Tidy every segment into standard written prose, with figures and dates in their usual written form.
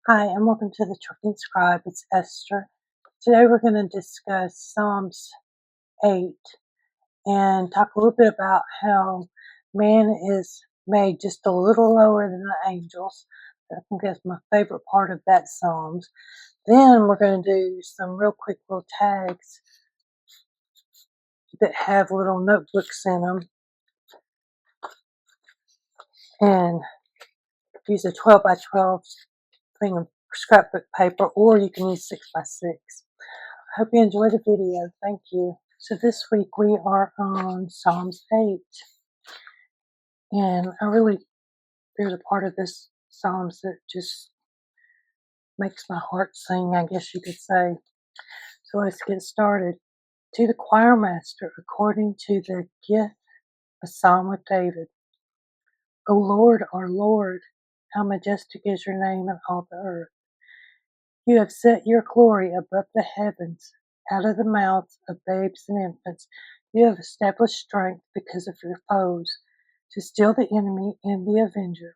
Hi, and welcome to the Trucking Scribe. It's Esther. Today we're going to discuss Psalms 8 and talk a little bit about how man is made just a little lower than the angels. I think that's my favorite part of that Psalms. Then we're going to do some real quick little tags that have little notebooks in them and use a 12 by 12 thing of scrapbook paper, or you can use 6 by 6. I hope you enjoy the video. Thank you. So this week we are on Psalms 8. And there's a part of this Psalms that just makes my heart sing, I guess you could say. So let's get started. To the choir master, according to the gift, a psalm of David. O Lord, our Lord, how majestic is your name in all the earth. You have set your glory above the heavens. Out of the mouths of babes and infants, you have established strength because of your foes, to still the enemy and the avenger.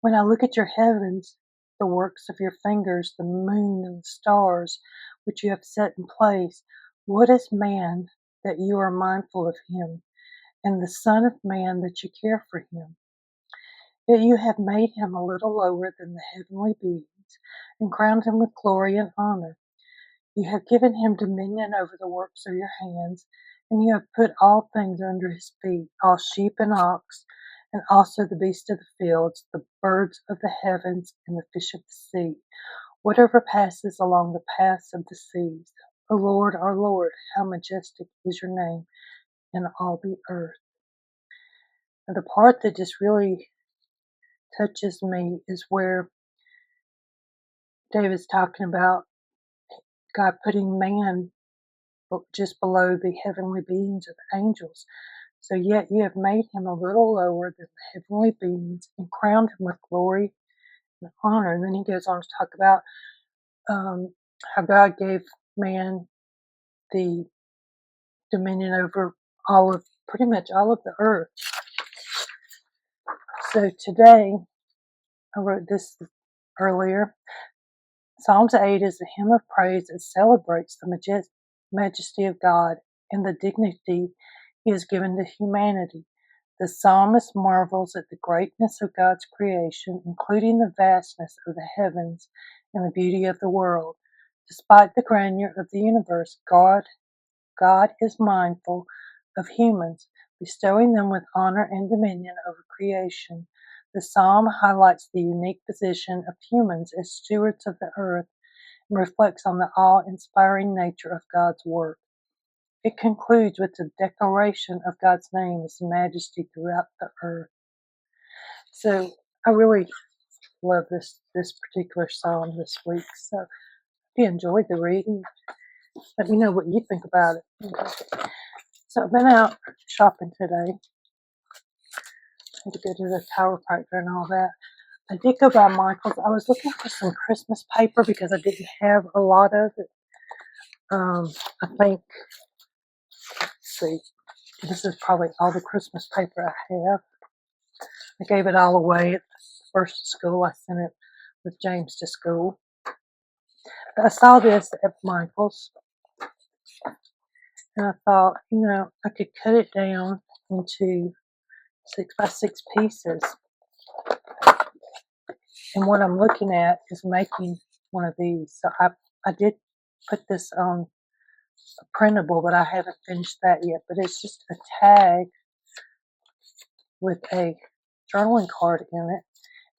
When I look at your heavens, the works of your fingers, the moon and the stars, which you have set in place, what is man that you are mindful of him, and the Son of Man that you care for him? Yet you have made him a little lower than the heavenly beings, and crowned him with glory and honor. You have given him dominion over the works of your hands, and you have put all things under his feet, all sheep and ox, and also the beasts of the fields, the birds of the heavens, and the fish of the sea, whatever passes along the paths of the seas. O Lord, our Lord, how majestic is your name in all the earth. And the part that just really touches me is where David's talking about God putting man just below the heavenly beings of the angels. So yet you have made him a little lower than the heavenly beings and crowned him with glory and honor. And then he goes on to talk about how God gave man the dominion over pretty much all of the earth. So today, I wrote this earlier. Psalms 8 is a hymn of praise that celebrates the majesty of God and the dignity he has given to humanity. The psalmist marvels at the greatness of God's creation, including the vastness of the heavens and the beauty of the world. Despite the grandeur of the universe, God is mindful of humans, bestowing them with honor and dominion over creation. The psalm highlights the unique position of humans as stewards of the earth and reflects on the awe-inspiring nature of God's work. It concludes with the declaration of God's name as majesty throughout the earth. So I really love this particular psalm this week. So if you enjoyed the reading, let me know what you think about it. Okay. So I've been out shopping today. I had to go to the chiropractor and all that. I did go by Michael's. I was looking for some Christmas paper because I didn't have a lot of it. I think, let's see, this is probably all the Christmas paper I have. I gave it all away at the first school. I sent it with James to school. But I saw this at Michael's, and I thought, I could cut it down into 6 by 6 pieces. And what I'm looking at is making one of these. So I did put this on a printable, but I haven't finished that yet. But it's just a tag with a journaling card in it.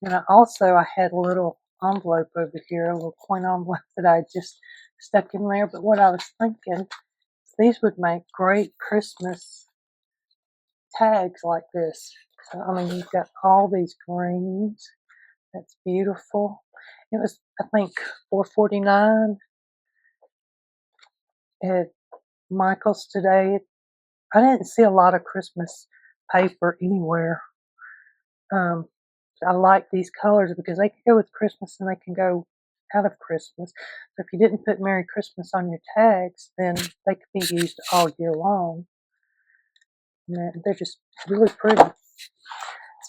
And I had a little envelope over here, a little coin envelope that I just stuck in there. But what I was thinking is these would make great Christmas tags like this. So, you've got all these greens. That's beautiful. It was, I think, $4.49 at Michael's today. I didn't see a lot of Christmas paper anywhere. I like these colors because they can go with Christmas and they can go out of Christmas. So if you didn't put Merry Christmas on your tags, then they could be used all year long. And they're just really pretty.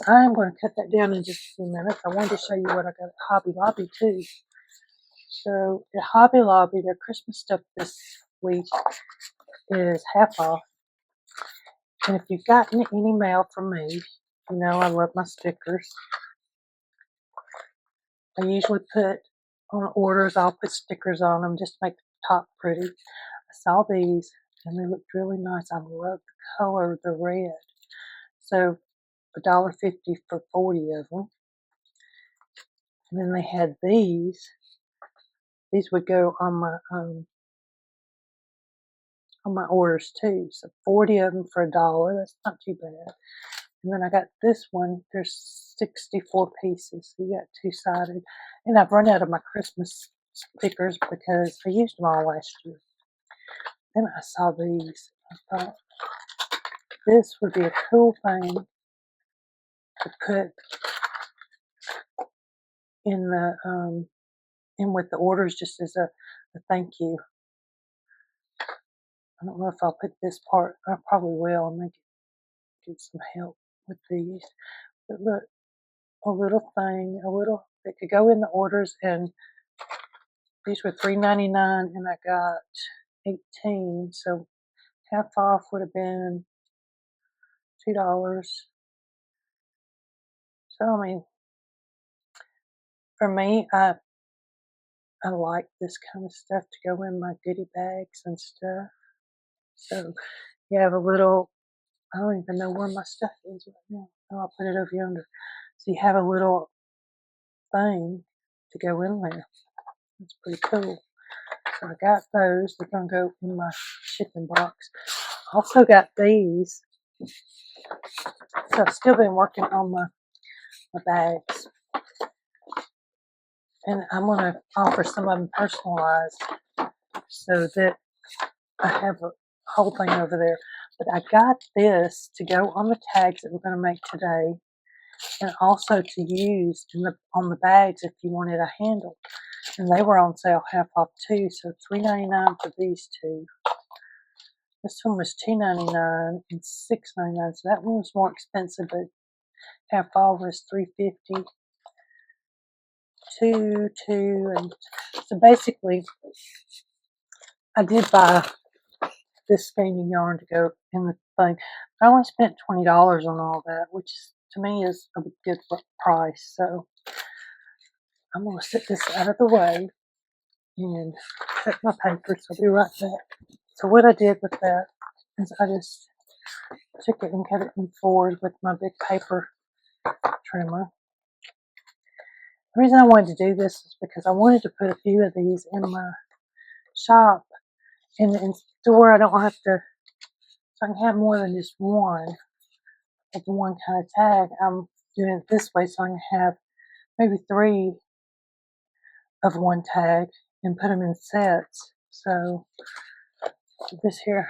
So I am going to cut that down in just a few minutes. I wanted to show you what I got at Hobby Lobby too. So at Hobby Lobby, their Christmas stuff this week is half off. And if you've gotten any mail from me, you know I love my stickers. I usually put on orders, I'll put stickers on them just to make the top pretty. I saw these and they looked really nice. I love the color, the red. So $1.50 for 40 of them. And then they had these. These would go on my orders too. So 40 of them for $1. That's not too bad. And then I got this one. There's 64 pieces. So you got two-sided. And I've run out of my Christmas stickers because I used them all last year. Then I saw these. I thought this would be a cool thing to put in the in with the orders just as a thank you. I don't know if I'll put this part. I probably will and get some help with these. But look, a little thing, that could go in the orders, and these were $3.99 and I got 18, so half off would have been $2. So I mean, for me, I like this kind of stuff to go in my goodie bags and stuff. So you have a little, I don't even know where my stuff is right now. Oh, I'll put it over yonder. So you have a little thing to go in there. It's pretty cool. So I got those. They're going to go in my shipping box. Also got these. So I've still been working on my bags. And I'm going to offer some of them personalized so that I have a whole thing over there. But I got this to go on the tags that we're going to make today, and also to use on the bags if you wanted a handle. And they were on sale half off too, so $3.99 for these two. This one was $2.99 and $6.99, so that one was more expensive, but half off was $3.50. Two, and so basically, I did buy this skein yarn to go in the thing. I only spent $20 on all that, which to me is a good price. So I'm going to set this out of the way and cut my paper. So I'll be right back. So what I did with that is I just took it and cut it in fours with my big paper trimmer. The reason I wanted to do this is because I wanted to put a few of these in my shop in the store. I don't have to, so I can have more than just one of one kind of tag. I'm doing it this way so I can have maybe 3 of one tag and put them in sets. So this here,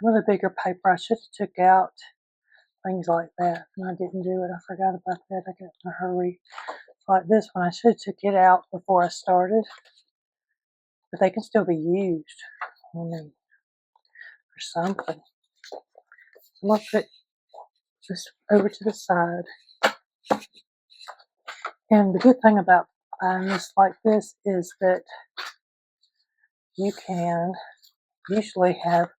some of the bigger paper I should have took out things like that, and I didn't do it. I forgot about that. I got in a hurry. Like this one, I should have took it out before I started, but they can still be used for something. I'm going to put this over to the side. And the good thing about buying this like this is that you can usually have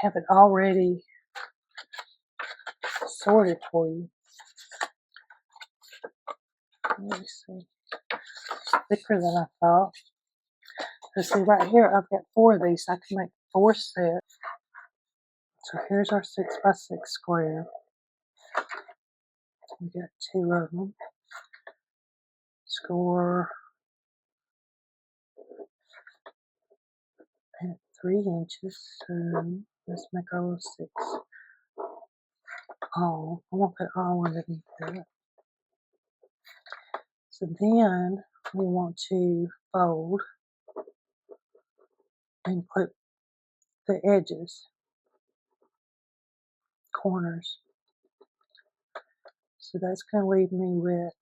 it already sorted for you. Let me see. It's thicker than I thought. So see right here, I've got 4 of these. I can make 4 sets. So here's our 6x6 square. We got 2 of them. Score at 3 inches. So let's make our little 6. All. I'm going to put all underneath that. So then we want to fold and put the edges, corners. So that's going to leave me with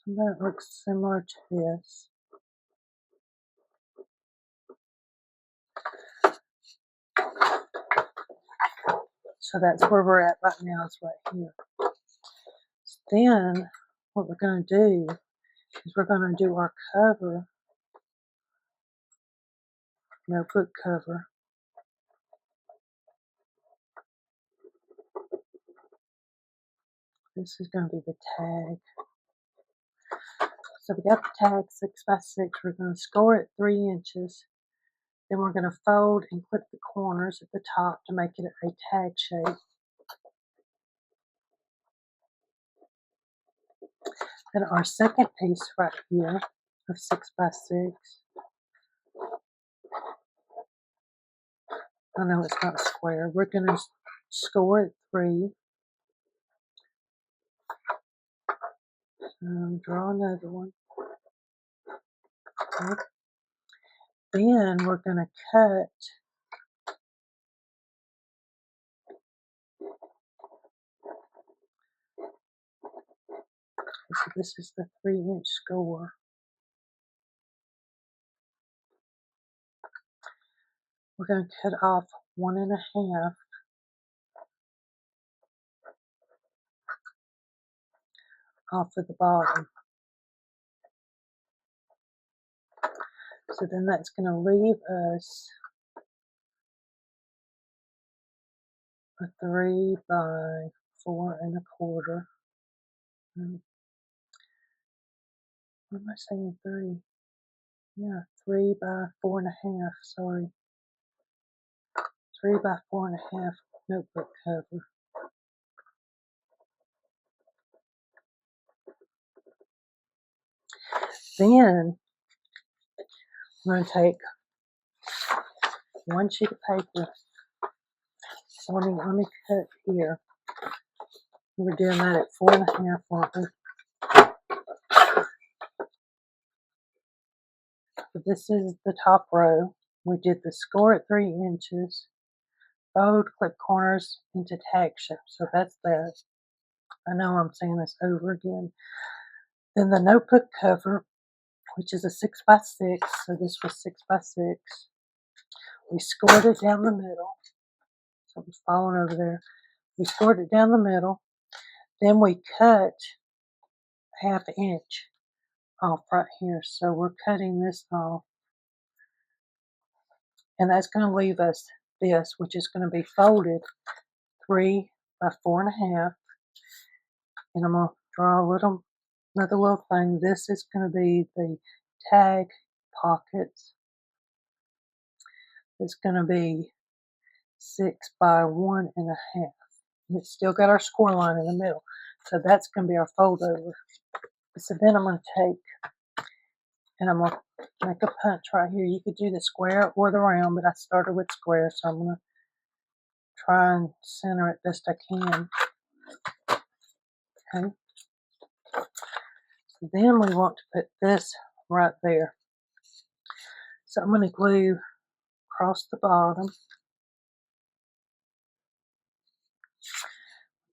something that looks similar to this. So that's where we're at right now, is right here. So then what we're going to do is we're going to do our cover, notebook cover. This is going to be the tag. So we got the tag 6 by 6. We're going to score it 3 inches. Then we're going to fold and clip the corners at the top to make it a tag shape. Then our second piece right here of 6 by 6. I know it's not square. We're going to score it 3. Draw another one. Okay. Then we're going to cut. So this is the 3-inch score. We're going to cut off 1 1/2 off of the bottom. So then that's going to leave us a 3 by 4 1/4. What am I saying? 3? Yeah, 3 by 4 1/2. Sorry, 3 by 4 1/2 notebook cover. Then I'm going to take 1 sheet of paper. So let me cut here. We're doing that at 4 1/2, aren't we? So this is the top row. We did the score at 3 inches. Fold, clip corners into tag shape. So that's that. I know I'm saying this over again. Then the notebook cover, which is a 6 by 6. So this was 6 by 6. We scored it down the middle. Something's falling over there. We scored it down the middle. Then we cut 1/2 inch off right here. So we're cutting this off. And that's going to leave us this, which is going to be folded 3 by 4 1/2. And I'm going to draw another little thing. This is going to be the tag pockets. It's going to be 6 by 1 1/2. And it's still got our score line in the middle. So that's going to be our fold over. So then I'm going to take, and I'm going to make a punch right here. You could do the square or the round, but I started with square, so I'm going to try and center it best I can. Okay. So then we want to put this right there. So I'm going to glue across the bottom.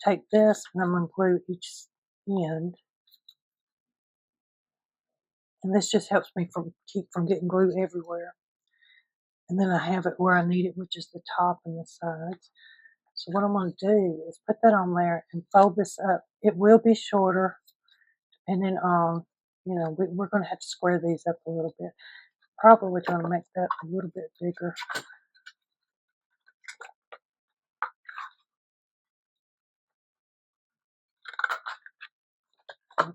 Take this and I'm going to glue each end. And this just helps me keep from getting glue everywhere. And then I have it where I need it, which is the top and the sides. So what I'm going to do is put that on there and fold this up. It will be shorter, and then we're going to have to square these up a little bit. Probably going to make that a little bit bigger. Okay.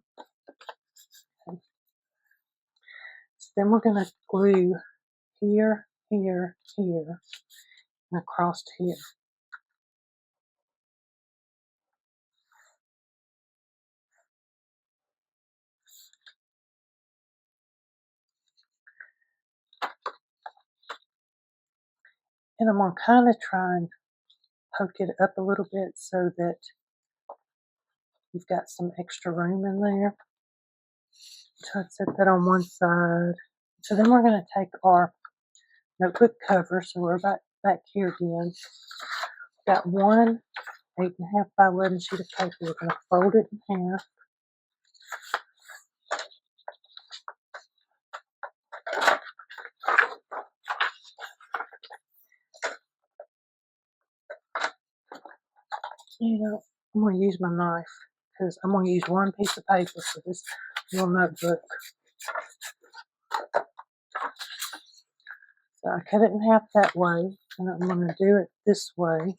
So then we're going to glue here, here, here, and across here. And I'm going to kind of try and poke it up a little bit so that you've got some extra room in there. So I'd set that on one side. So then we're going to take our notebook cover. So we're back here again. Got 1 8 1/2 by 11 sheet of paper. We're going to fold it in half. You know, I'm going to use my knife because I'm going to use one piece of paper for this little notebook. So I cut it in half that way, and I'm going to do it this way.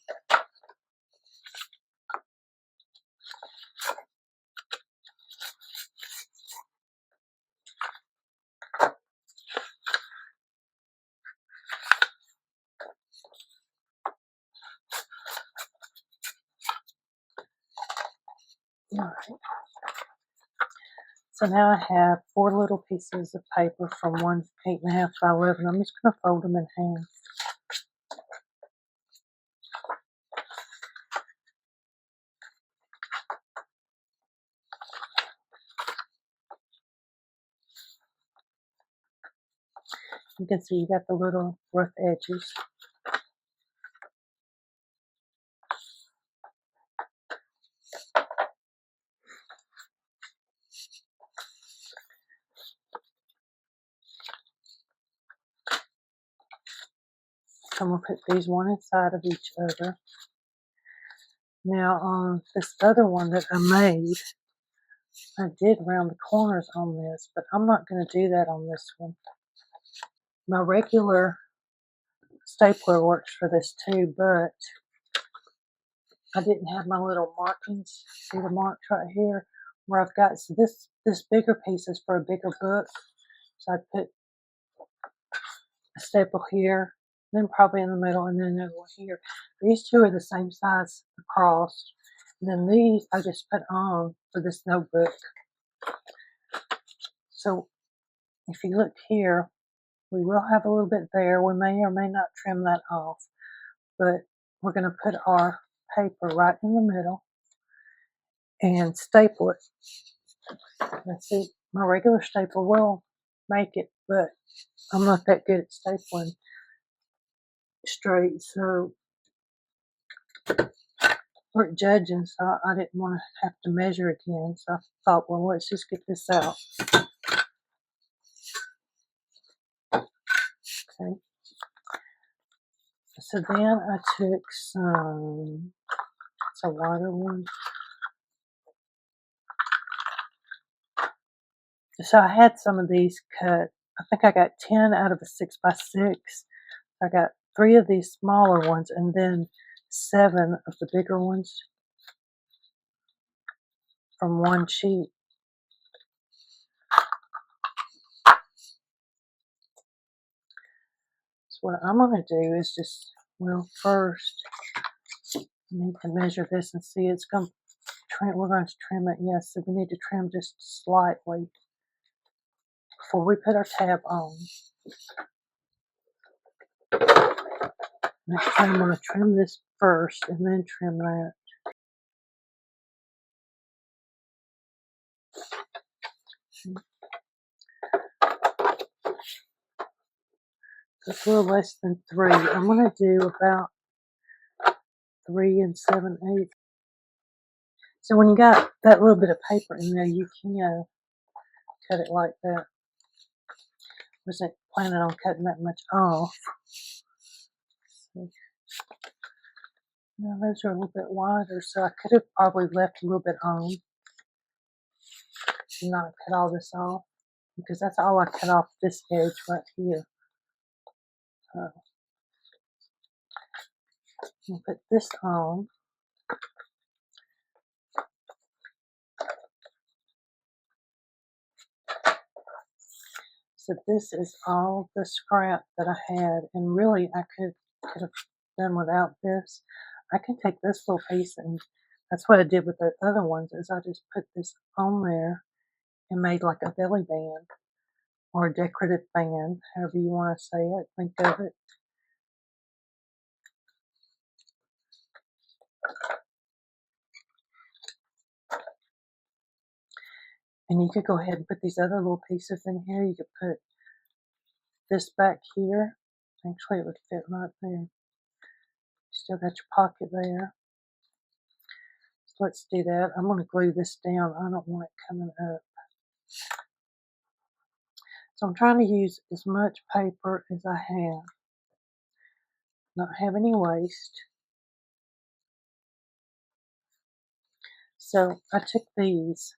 Alright. So now I have 4 little pieces of paper from 1 8.5 by 11. I'm just going to fold them in half. You can see you got the little rough edges. I'm going to put these one inside of each other. Now on this other one that I made, I did round the corners on this, but I'm not going to do that on this one. My regular stapler works for this too, but I didn't have my little markings. See the marks right here where I've got, so this bigger piece is for a bigger book. So I put a staple here, then probably in the middle, and then another one here. These two are the same size across. And then these I just put on for this notebook. So if you look here, we will have a little bit there. We may or may not trim that off, but we're going to put our paper right in the middle and staple it. Let's see, my regular staple will make it, but I'm not that good at stapling straight, so we're judging, so I didn't want to have to measure again. So I thought, well, let's just get this out. Okay. So then I took some, it's a wider one. So I had some of these cut. I think I got 10 out of a 6x6. I got 3 of these smaller ones and then 7 of the bigger ones from one sheet. So what I'm going to do is just, well, first I need to measure this and see it's going to trim. We're going to trim it. Yes, so we need to trim just slightly before we put our tab on. Next time I'm going to trim this first and then trim that. It's a little less than 3. I'm going to do about 3 7/8. So when you got that little bit of paper in there, you can cut it like that. Wasn't planning on cutting that much off. Now those are a little bit wider, so I could have probably left a little bit on and not cut all this off, because that's all I cut off this edge right here. I'll put this on. So this is all the scrap that I had, and really I could have done without this. I can take this little piece, and that's what I did with the other ones, is I just put this on there and made like a belly band or a decorative band, however you want to say it, think of it. And you could go ahead and put these other little pieces in here. You could put this back here. Actually, it would fit right there. Still got your pocket there. So let's do that. I'm going to glue this down. I don't want it coming up. So I'm trying to use as much paper as I have. Not have any waste. So I took these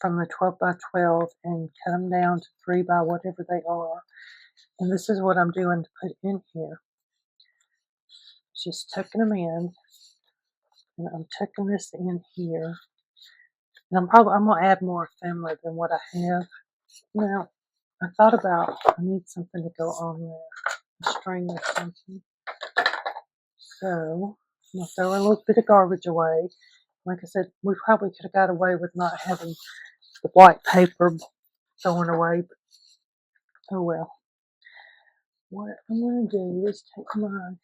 from the 12 by 12 and cut them down to 3 by whatever they are. And this is what I'm doing to put in here. Just tucking them in, and I'm tucking this in here. And I'm gonna add more ephemera than what I have. Now, I thought about, I need something to go on there, a string or something. So I'm gonna throw a little bit of garbage away. Like I said, we probably could have got away with not having the white paper thrown away, but oh well. What I'm gonna do is take my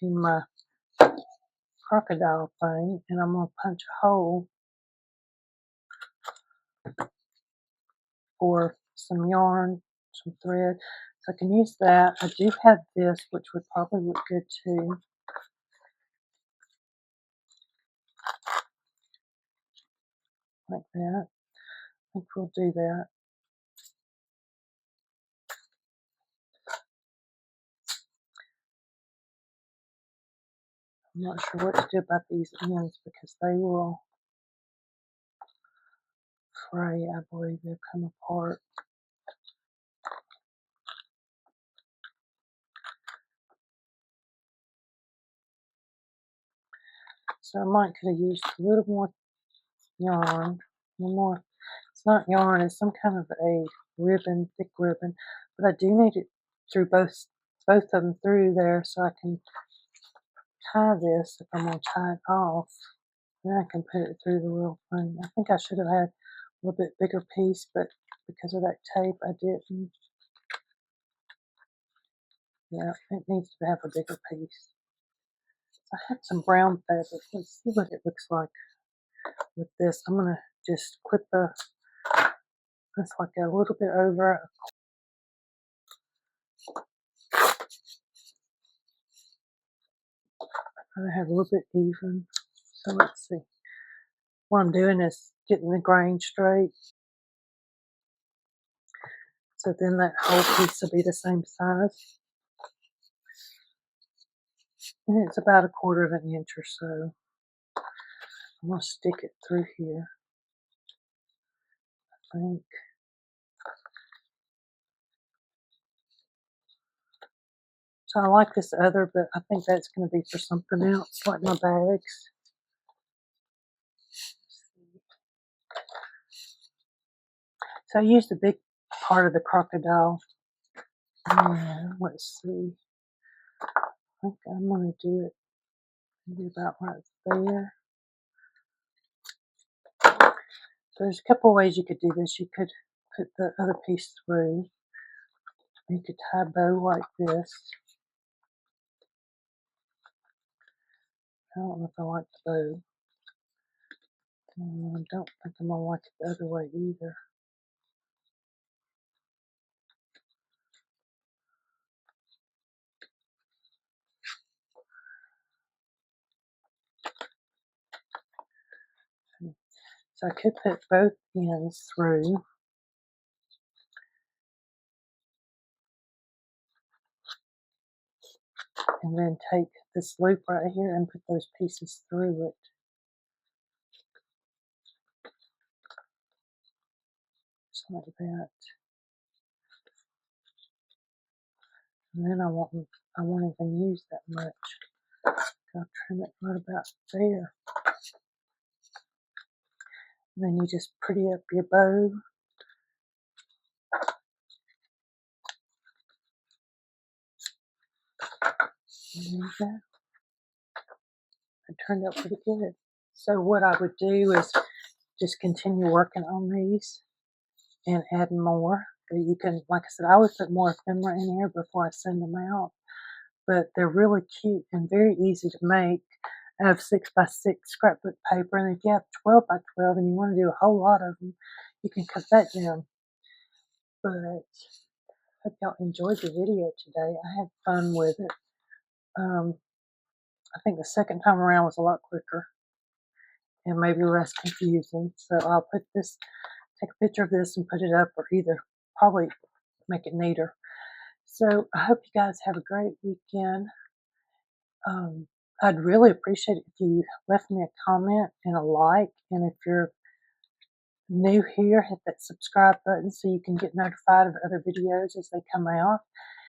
my crocodile thing, and I'm gonna punch a hole for some yarn, some thread. So I can use that. I do have this, which would probably look good too. Like that. I think we'll do that. I'm not sure what to do about these ends because they will fray. I believe they'll come apart. So I might could have used a little more yarn. More. It's not yarn. It's some kind of a ribbon, thick ribbon. But I do need it through both of them through there so I can tie this if I'm going to tie it off. Then I can put it through the little thing. I think I should have had a little bit bigger piece, but because of that tape, I didn't. Yeah, it needs to have a bigger piece. I have some brown fabric. Let's see what it looks like with this. I'm going to just clip it's like a little bit over. I have a little bit even. So let's see. What I'm doing is getting the grain straight. So then that whole piece will be the same size. And it's about 1/4 of an inch or so. I'm going to stick it through here, I think. So I like this other, but I think that's going to be for something else, like my bags. So I used a big part of the crocodile. And let's see. I think I'm going to do it maybe about right there. So there's a couple ways you could do this. You could put the other piece through. You could tie a bow like this. I don't know if I like the bow. I don't think I'm going to like it the other way either. So I could put both ends through. And then take this loop right here and put those pieces through it. Just like that. And then I won't even use that much. I'll trim it right about there. And then you just pretty up your bow. And there you go. It turned out pretty good. So what I would do is just continue working on these and add more. You can, like I said, I would put more ephemera in here before I send them out. But they're really cute and very easy to make. I have 6 by 6 scrapbook paper, and if you have 12 by 12 and you want to do a whole lot of them, you can cut that down. But I hope y'all enjoyed the video today. I had fun with it. I think the second time around was a lot quicker and maybe less confusing. So I'll put this, take a picture of this and put it up, or either probably make it neater. So I hope you guys have a great weekend. I'd really appreciate it if you left me a comment and a like. And if you're new here, hit that subscribe button so you can get notified of other videos as they come out.